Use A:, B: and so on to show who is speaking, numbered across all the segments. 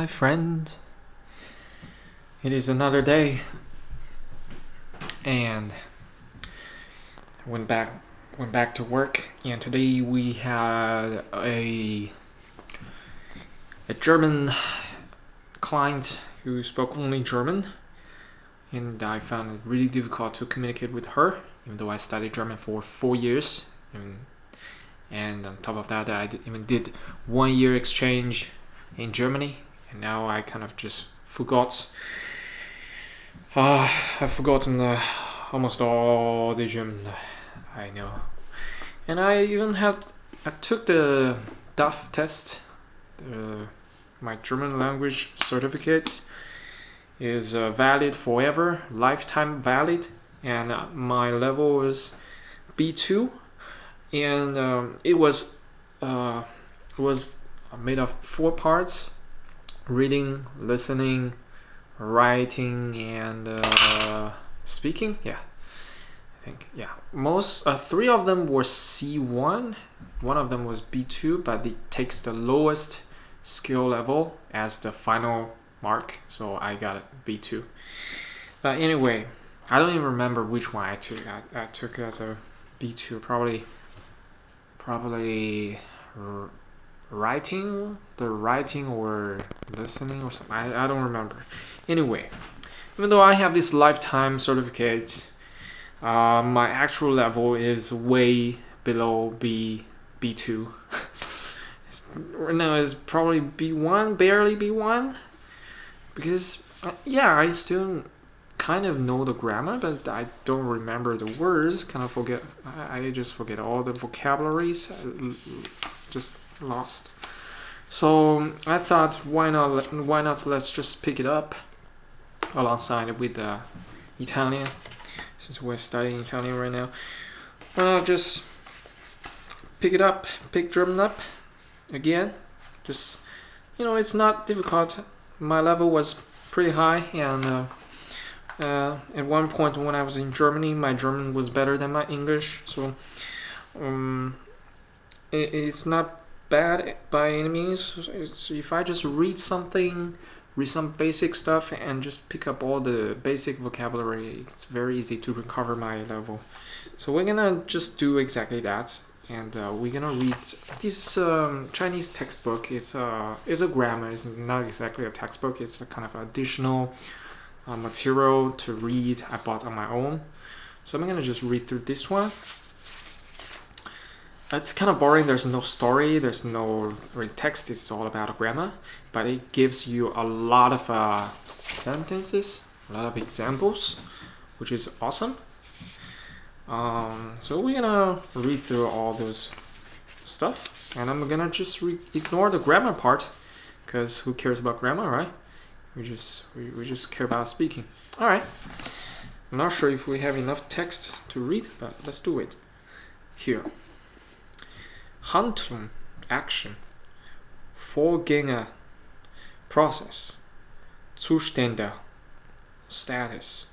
A: My friend, it is another day, and I went back to work, and today we had a German client who spoke only German, and I found it really difficult to communicate with her, even though I studied German for 4 years, and on top of that, I even did 1 year exchange in Germany. And now I kind of just forgot. I've forgotten almost all the German I know. And I took the DAF test. My German language certificate is valid forever, lifetime valid. And my level is B2. And it was made of 4 parts: reading, listening, writing, and speaking. Yeah, I think. Yeah, most 3 of them were C1. One of them was B2, but it takes the lowest skill level as the final mark. So I got it B2. But anyway, I don't even remember which one I took. I took it as a B2. Probably. Writing or listening or something. I don't remember. Anyway, even though I have this lifetime certificate, my actual level is way below B2. Right now it's probably B1, barely B1, because I still kind of know the grammar, but I don't remember the words. Kind of forget. I just forget all the vocabularies. Just lost. So I thought, why not let's just pick it up alongside with the Italian, since we're studying Italian right now. Why not just pick German up again? Just, it's not difficult. My level was pretty high, and at one point when I was in Germany, my German was better than my English. So it's not bad by any means. So if I just read some basic stuff and just pick up all the basic vocabulary, it's very easy to recover my level. So we're gonna just do exactly that, and we're gonna read this Chinese textbook. It's a grammar. It's not exactly a textbook. It's a kind of additional material to read I bought on my own. So I'm gonna just read through this one. It's kind of boring. There's no story. There's no real text. It's all about grammar, but it gives you a lot of sentences, a lot of examples, which is awesome. So we're gonna read through all those stuff, and I'm gonna just ignore the grammar part, because who cares about grammar, right? We just care about speaking. All right. I'm not sure if we have enough text to read, but let's do it. Here. Handlung, action. Vorgänge, process. Zustände, status.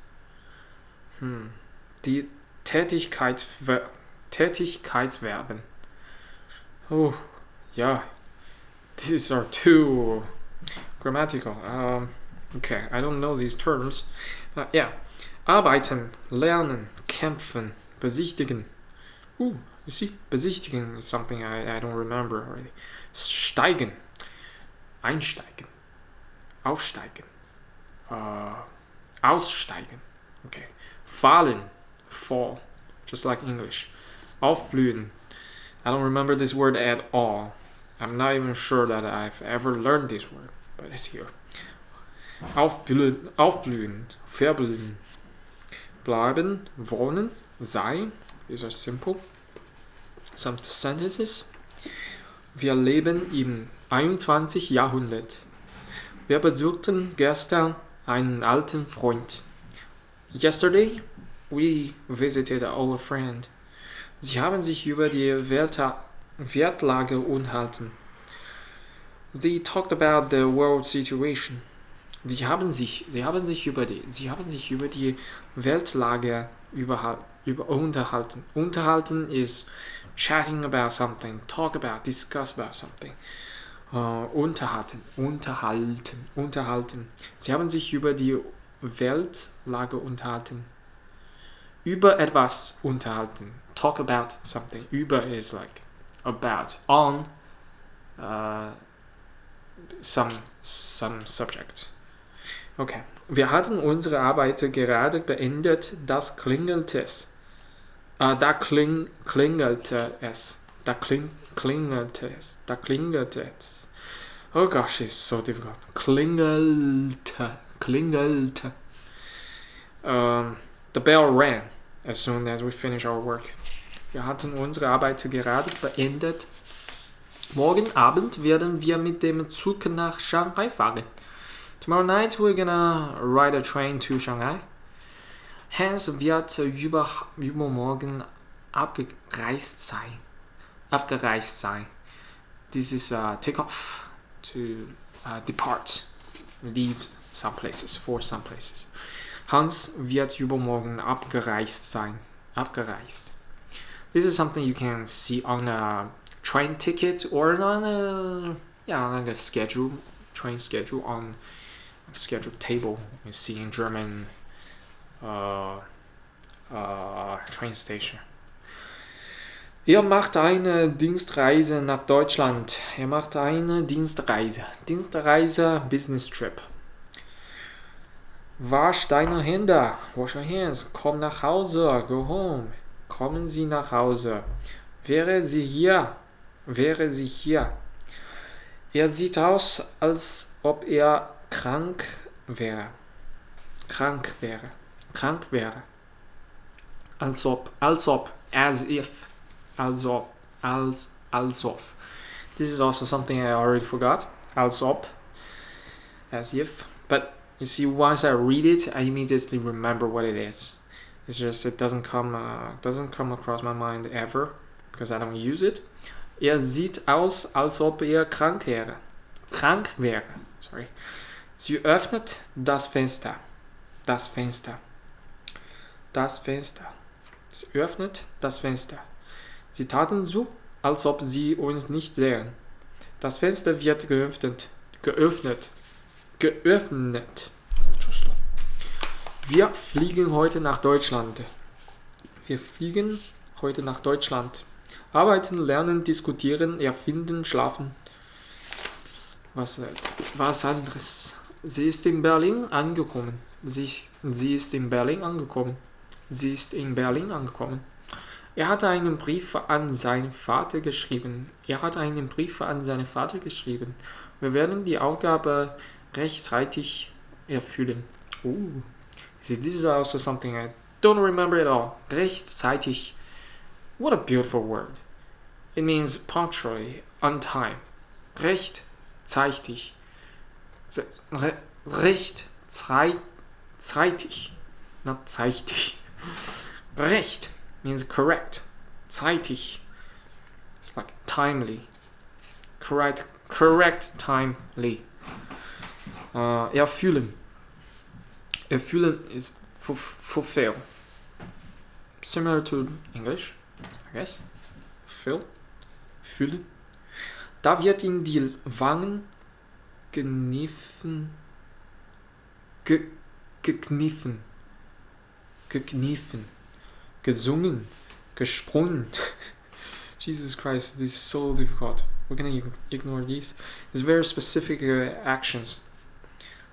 A: Die Tätigkeitsverben. Oh, yeah. These are too grammatical. Okay, I don't know these terms. Yeah. Arbeiten, lernen, kämpfen, besichtigen. You see, besichtigen is something I don't remember already. Steigen, einsteigen, aufsteigen, aussteigen. Okay. Fallen, fall, just like English. Aufblühen. I don't remember this word at all. I'm not even sure that I've ever learned this word, but it's here. Aufblühen, verblühen. Bleiben, wohnen, sein. These are simple. Some sentences. Wir leben im 21. Jahrhundert. Wir besuchten gestern einen alten Freund. Yesterday, we visited an old friend. Sie haben sich über die Weltlage unterhalten. They talked about the world situation. Sie haben sich über die Weltlage unterhalten. Unterhalten is chatting about something, talk about, discuss about something. Unterhalten. Sie haben sich über die Weltlage unterhalten. Über etwas unterhalten. Talk about something. Über is like about. On some subject. Okay. Wir hatten unsere Arbeit gerade beendet. Das klingelte es. Da klingelte es. Da klingelte es. Oh gosh, it's so difficult. Klingelte. The bell rang as soon as we finished our work. Wir hatten unsere Arbeit gerade beendet. Morgen Abend werden wir mit dem Zug nach Shanghai fahren. Tomorrow night we're gonna ride a train to Shanghai. Hans wird übermorgen abgereist sein. This is take off, to depart, leave some places, for some places. Hans wird übermorgen abgereist sein. Abgereist. This is something you can see on a train ticket or on like a schedule, train schedule on a schedule table you see in German train station. Er macht eine Dienstreise nach Deutschland. Dienstreise, Business Trip. Wasch deine Hände. Wash your hands. Komm nach Hause. Go home. Kommen Sie nach Hause. Wäre sie hier. Er sieht aus, als ob er krank wäre. Als ob. As if. Als ob. This is also something I already forgot. Als ob. As if. But you see, once I read it, I immediately remember what it is. It's just it doesn't come across my mind ever because I don't use it. Er sieht aus, als ob er krank wäre. Sorry. Sie öffnet das Fenster. Sie öffnet das Fenster. Sie taten so, als ob sie uns nicht sehen. Das Fenster wird geöffnet. Wir fliegen heute nach Deutschland. Arbeiten, lernen, diskutieren, erfinden, schlafen. Was anderes. Sie ist in Berlin angekommen. Er hatte einen Brief an seinen Vater geschrieben. Wir werden die Aufgabe rechtzeitig erfüllen. See, this is also something I don't remember at all. Rechtzeitig. What a beautiful word. It means punctually, on time. Rechtzeitig. Rechtzeitig. Not zeitig. Recht means correct. Zeitig. It's like timely. Correct timely. Erfüllen. Erfüllen is fulfill. Similar to English, I guess. Füllen. Da wird in die Wangen gekniffen. Gesungen. Gesprungen. Jesus Christ, this is so difficult. We're gonna ignore these. There's very specific actions.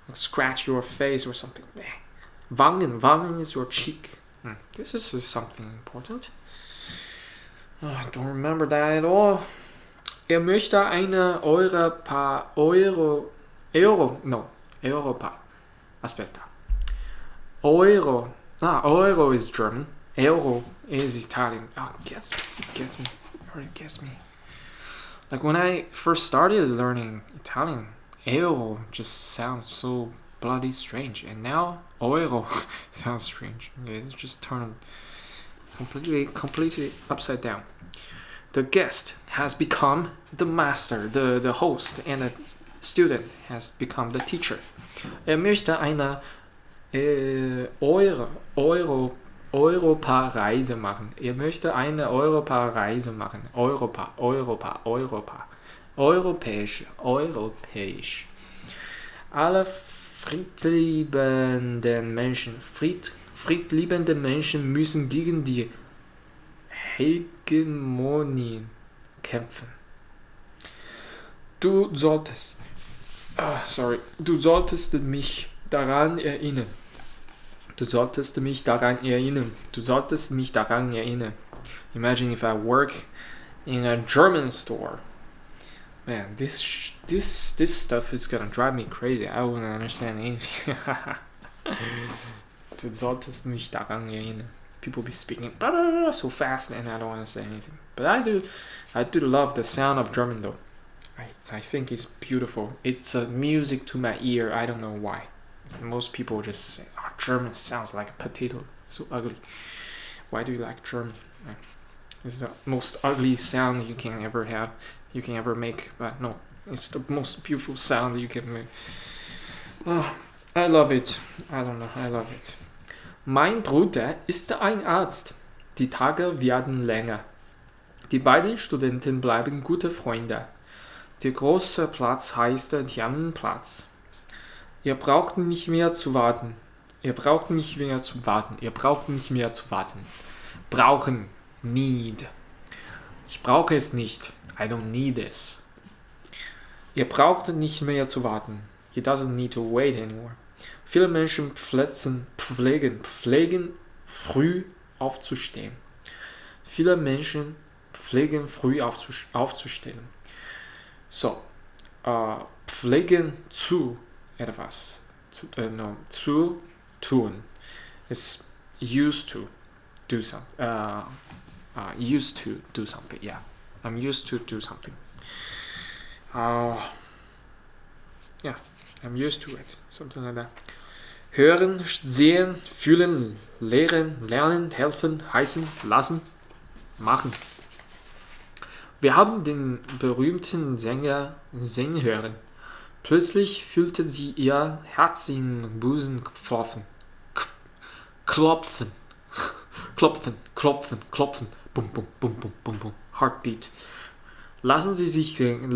A: Like scratch your face or something. Wangen is your cheek. This is something important. I don't remember that at all. Er möchte eine Europa. Aspetta. Euro is German. Euro is Italian. Guess me. Like when I first started learning Italian, euro just sounds so bloody strange, and now euro sounds strange. Okay, it's just turned completely upside down. The guest has become the master, the host, and the student has become the teacher. Er möchte eine Europa-Reise machen. Er möchte eine Europa-Reise machen. Europa. Europäisch. Europäisch. Alle friedliebenden Menschen müssen gegen die Hegemonien kämpfen. Du solltest mich daran erinnern. Du solltest mich daran erinnern. Imagine if I work in a German store. Man, this stuff is gonna drive me crazy. I wouldn't understand anything. Du solltest mich daran erinnern. People be speaking so fast and I don't want to say anything. But I do love the sound of German though. I think it's beautiful. It's music to my ear. I don't know why. Most people just say, "Oh, German sounds like a potato. So ugly." Why do you like German? It's the most ugly sound you can ever have. You can ever make. But no, it's the most beautiful sound you can make. Oh, I love it. I don't know. I love it. Mein Bruder ist ein Arzt. Die Tage werden länger. Die beiden Studenten bleiben gute Freunde. Der große Platz heißt Thermenplatz. Ihr braucht nicht mehr zu warten. Brauchen. Need. Ich brauche es nicht. I don't need this. Ihr braucht nicht mehr zu warten. He doesn't need to wait anymore. Viele Menschen pflegen früh aufzustehen. So, pflegen zu etwas. Zu tun. Is used to do something. Used to do something. Yeah, I'm used to do something. Yeah, I'm used to it. Something like that. Hören, sehen, fühlen, lehren, lernen, helfen, heißen, lassen, machen. Wir haben den berühmten Sänger singen hören. Plötzlich fühlte sie ihr Herz in Busen klopfen. Klopfen. Bum, bum, bum, bum, bum, bum. Heartbeat. Lassen Sie mich gehen.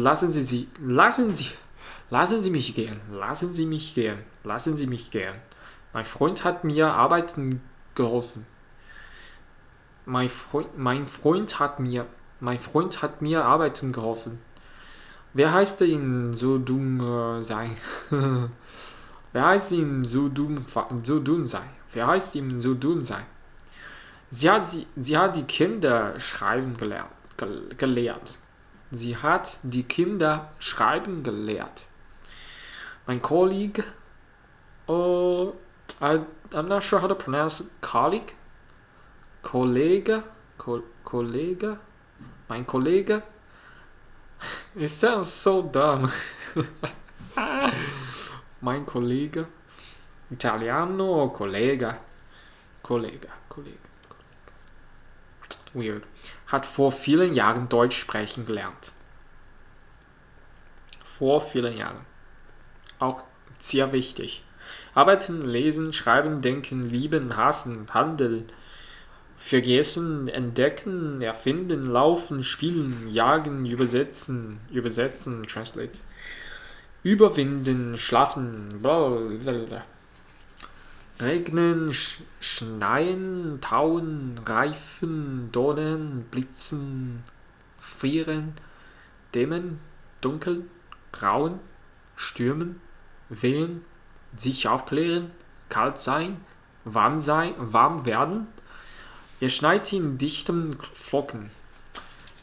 A: Mein Freund hat mir arbeiten geholfen. Mein Freund hat mir arbeiten geholfen. Wer heißt ihn so dumm sein? Wer heißt ihm so dumm sein? Sie hat die Kinder schreiben gelehrt. Mein Kollege, I'm not sure how to pronounce colleague. Mein Kollege. It sounds so dumb. Mein Kollege. Italiano, collega. Weird. Hat vor vielen Jahren Deutsch sprechen gelernt. Vor vielen Jahren. Auch sehr wichtig. Arbeiten, lesen, schreiben, denken, lieben, hassen, handeln, vergessen, entdecken, erfinden, laufen, spielen, jagen, übersetzen, translate. Überwinden, schlafen, blablabla. Regnen, schneien, tauen, reifen, donnern, blitzen, frieren, dämmen, dunkel, grauen, stürmen, wehen, sich aufklären, kalt sein, warm werden. Er schneit in dichten Flocken.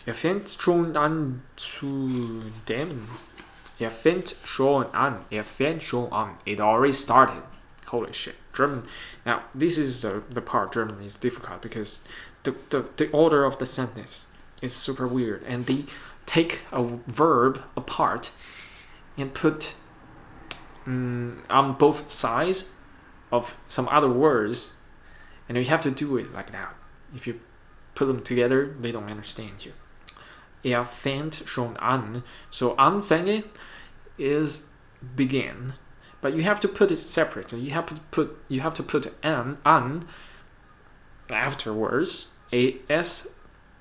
A: Er fängt schon an zu dämmen. It already started. Holy shit. German. Now, this is the part German is difficult because the order of the sentence is super weird. And they take a verb apart and put on both sides of some other words. And you have to do it like that. If you put them together, they don't understand you. Er fängt schon an. So anfange is begin. But you have to put it separately. You have to put an afterwards. Es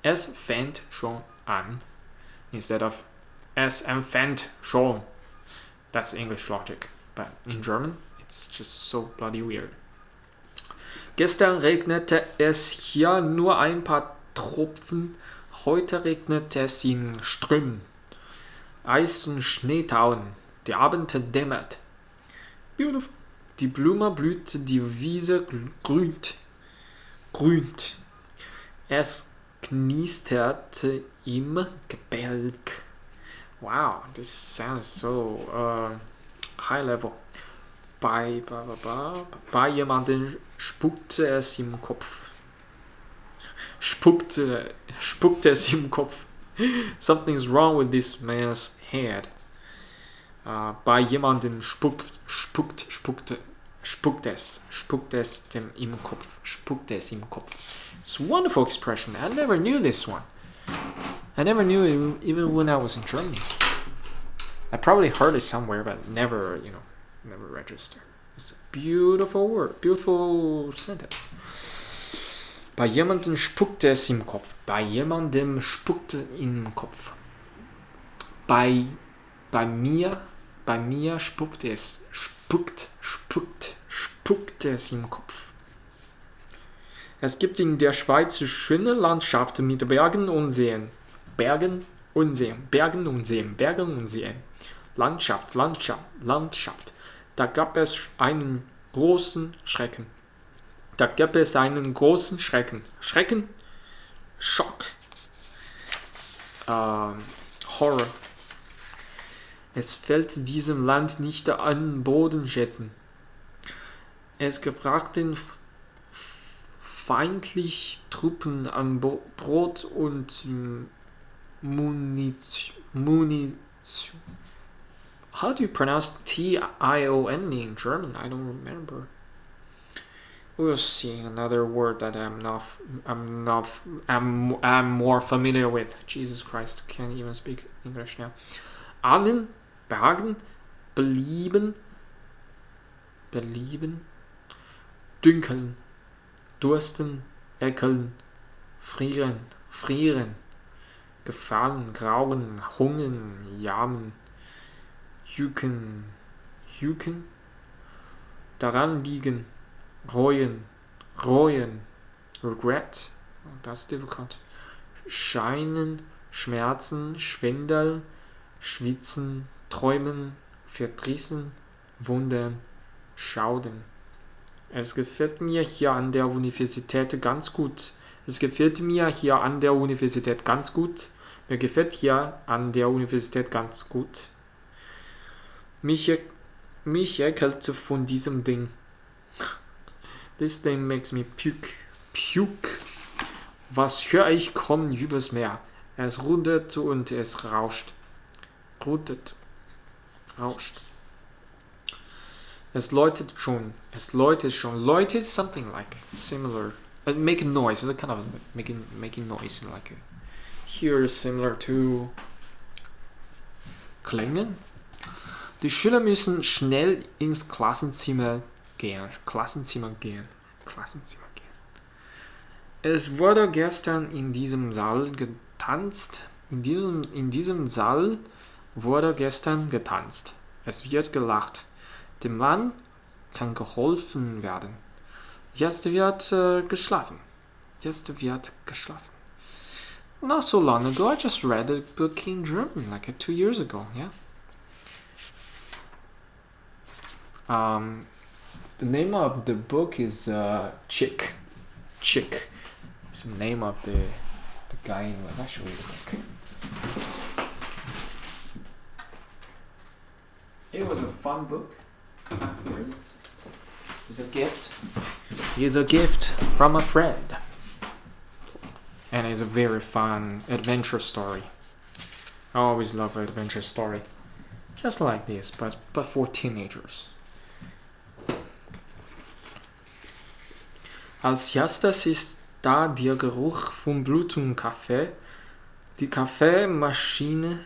A: fängt schon an instead of Es empfängt schon. That's English logic. But in German, it's just so bloody weird. Gestern regnete es hier nur ein paar Tropfen. Heute regnet es in Strömen. Eis und Schneetauen. Der Abend dämmert. Beautiful. Die Blume blüht, die Wiese grünt. Es knisterte im Gebälk. Wow, this sounds so high level. Bei jemandem spuckte es im Kopf. Spuckte es im Kopf. Something's wrong with this man's head. Bei jemandem spuckt es dem im Kopf. Spuckt es im Kopf. It's a wonderful expression. I never knew this one. I never knew it even when I was in Germany. I probably heard it somewhere, but never registered. It's a beautiful word, beautiful sentence. Bei jemandem spuckte es im Kopf. Bei jemandem spuckte im Kopf. Bei mir spuckte es im Kopf. Es gibt in der Schweiz schöne Landschaften mit Bergen und Seen. Landschaft. Da gab es einen großen Schrecken. Schrecken? Schock. Horror. Es fällt diesem Land nicht an Bodenschätzen. Es gebrachten feindlich Truppen an Brot und Munition. How do you pronounce Tion in German? I don't remember. We'll see another word that I'm more familiar with. Jesus Christ, can't even speak English now. Ahnen, behagen, belieben, dünkeln, dursten, ekeln, frieren, gefallen, grauen, hungern, jammern, jucken, daran liegen, reuen, regret, that's difficult, scheinen, schmerzen, Schwindel, schwitzen, träumen, verdrießen, wundern, schauden. Es gefällt mir hier an der Universität ganz gut. Mir gefällt hier an der Universität ganz gut. Mich ekelt von diesem Ding. This thing makes me puke. Was höre ich kommen übers Meer? Es rudert und es rauscht. Es läutet schon. Läutet is something like similar. Make a noise. It's kind of making noise. Like here is similar to klingen. Die Schüler müssen schnell ins Klassenzimmer gehen. Es wurde gestern in diesem Saal getanzt. In diesem Saal wurde gestern getanzt. Es wird gelacht. Dem Mann kann geholfen werden. Jetzt wird geschlafen. Not so long ago, I just read a book in German, like 2 years ago, yeah. The name of the book is Chick. It's the name of the guy in the actually the book. It was a fun book. It's a gift. It's a gift from a friend. And it's a very fun adventure story. I always love an adventure story. Just like this, but for teenagers. Als erstes ist da der Geruch von Blut und Kaffee. Die Kaffeemaschine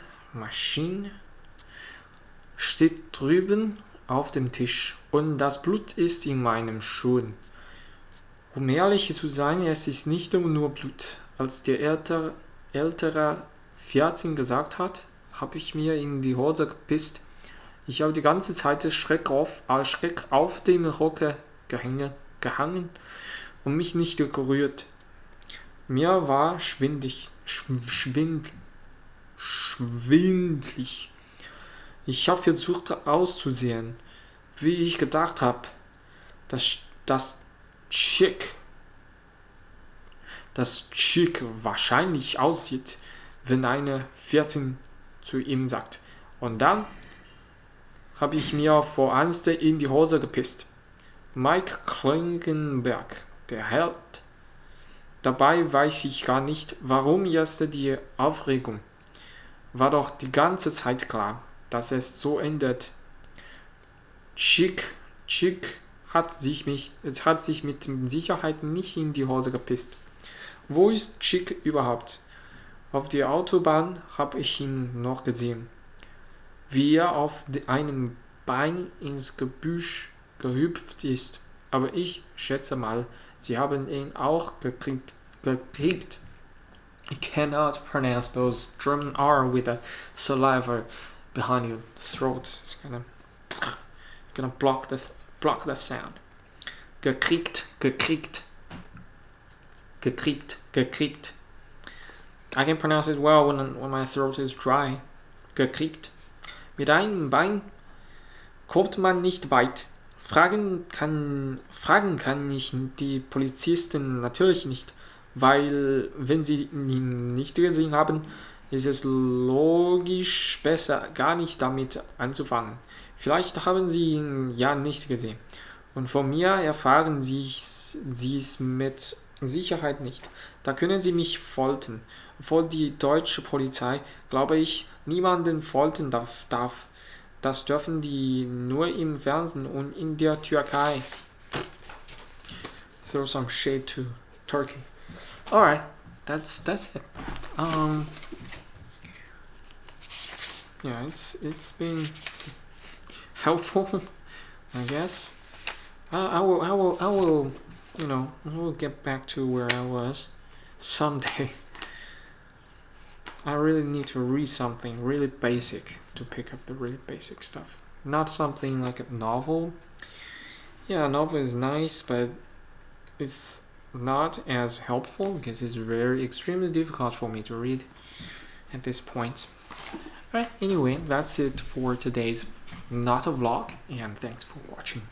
A: steht drüben auf dem Tisch und das Blut ist in meinen Schuhen. Um ehrlich zu sein, es ist nicht nur Blut. Als der ältere 14 gesagt hat, habe ich mir in die Hose gepisst. Ich habe die ganze Zeit Schreck auf dem Rocke gehangen und mich nicht gerührt. Mir war schwindlig. Ich habe versucht auszusehen, wie ich gedacht habe, dass Chick wahrscheinlich aussieht, wenn eine 14 zu ihm sagt. Und dann habe ich mir vor Angst in die Hose gepisst. Mike Klingenberg, der Held. Dabei weiß ich gar nicht, warum jetzt die Aufregung. War doch die ganze Zeit klar, dass es so endet. Chick hat sich mit Sicherheit nicht in die Hose gepisst. Wo ist Chick überhaupt? Auf der Autobahn habe ich ihn noch gesehen, wie er auf einem Bein ins Gebüsch gehüpft ist. Aber ich schätze mal, sie haben ihn auch gekriegt. I cannot pronounce those German R with a saliva behind your throat. It's gonna block the sound. Gekriegt. I can pronounce it well when my throat is dry. Gekriegt. Mit einem Bein kommt man nicht weit. Fragen kann ich die Polizisten natürlich nicht, weil wenn sie ihn nicht gesehen haben, ist es logisch besser, gar nicht damit anzufangen. Vielleicht haben sie ihn ja nicht gesehen. Und von mir erfahren sie es mit Sicherheit nicht. Da können sie mich foltern. Obwohl die deutsche Polizei, glaube ich, niemanden foltern darf. Das dürfen die nur im Fernsehen und in der Türkei. Throw some shade to Turkey. Alright, that's it. Yeah, it's been helpful, I guess. I will get back to where I was someday. I really need to read something really basic to pick up the really basic stuff. Not something like a novel. Yeah, a novel is nice, but it's not as helpful because it's extremely difficult for me to read at this point. Alright, anyway, that's it for today's not a vlog, and thanks for watching.